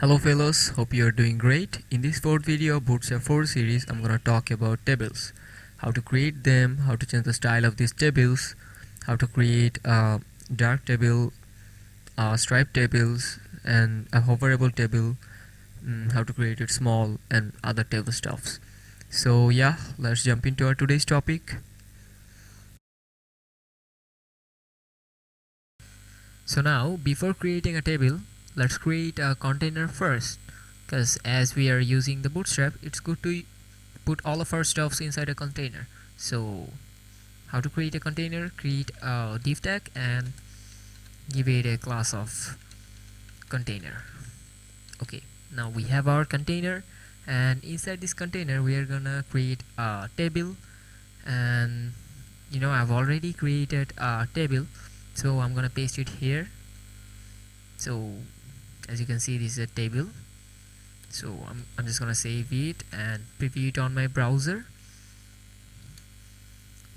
Hello fellows, hope you are doing great. In this fourth video of Bootstrap 4 series, I'm gonna talk about tables. How to create them, how to change the style of these tables, how to create a dark table, striped tables, and a hoverable table, how to create it small, and other table stuffs. So yeah, let's jump into our today's topic. So now, before creating a table, let's create a container first, because as we are using the Bootstrap, it's good to put all of our stuffs inside a container. So how to create a container? Create a div tag and give it a class of container. Okay, now we have our container, and inside this container we are gonna create a table. And I've already created a table, so I'm gonna paste it here. So as you can see, this is a table. So I'm just gonna save it and preview it on my browser.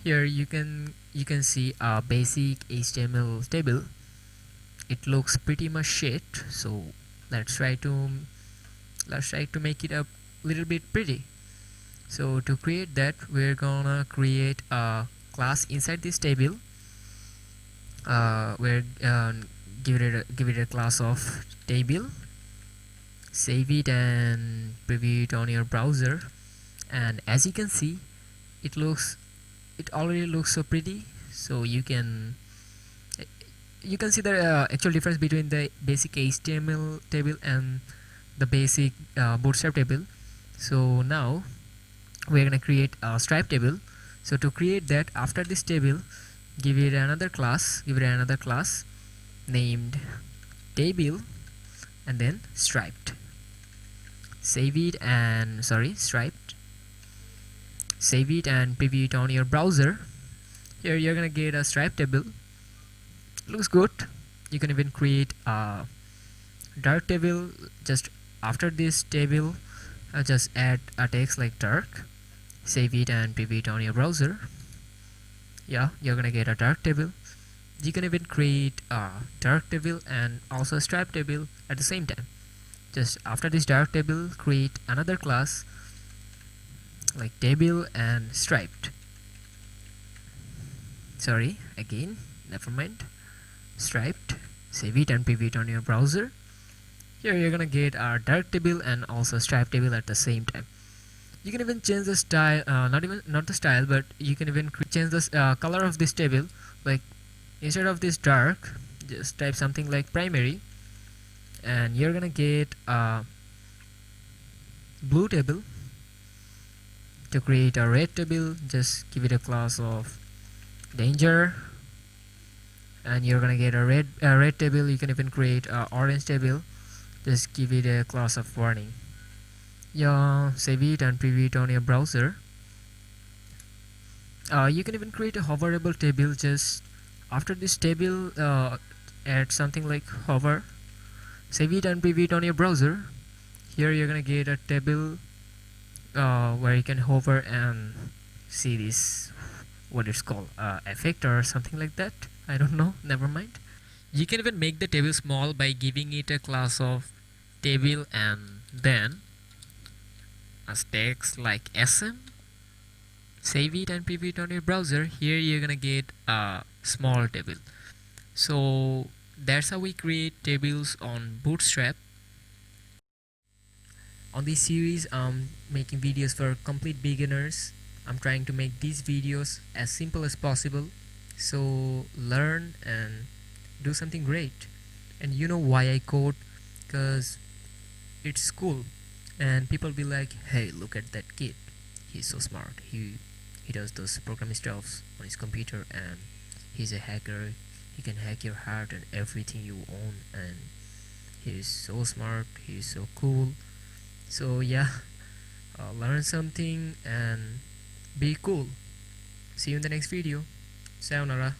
Here you can see a basic HTML table. It looks pretty much shit, so let's try to make it a little bit pretty. So to create that, we're gonna create a class inside this table. We're give it a class of table. Save it and preview it on your browser. And as you can see, it already looks so pretty. So you can see the actual difference between the basic HTML table and the basic Bootstrap table. So now we're gonna create a stripe table. So to create that, after this table, give it another class named table, and then striped. Save it and striped. Save it and preview it on your browser. Here you're gonna get a stripe table. Looks good. You can even create a dark table. Just after this table, just add a text like dark. Save it and preview it on your browser. Yeah, you're gonna get a dark table. You can even create a dark table and also a stripe table at the same time. Just after this dark table, create another class like table and striped. Never mind. Striped. Save it and preview it on your browser. Here you're gonna get our dark table and also stripe table at the same time. You can even change the style, not the style, but you can even change the color of this table. Like instead of this dark, just type something like primary, and you're gonna get a blue table. To create a red table, just give it a class of danger, and you're gonna get a red table. You can even create a orange table. Just give it a class of warning. Yeah, save it and preview it on your browser. You can even create a hoverable table. Just after this table, add something like hover. Save it and preview it on your browser. Here you're gonna get a table where you can hover and see this, what it's called, effect or something like that. I don't know, never mind. You can even make the table small by giving it a class of table and then a text like sm. Save it and preview it on your browser. Here you're gonna get a small table. So that's how we create tables on Bootstrap. On this series, I'm making videos for complete beginners. I'm trying to make these videos as simple as possible. So learn and do something great. And you know why I code? Because it's cool. And people be like, hey, look at that kid. He's so smart. He does those programming stuffs on his computer, and he's a hacker. He can hack your heart and everything you own, and he's so smart. He's so cool. So yeah, learn something and be cool. See you in the next video. Sayonara.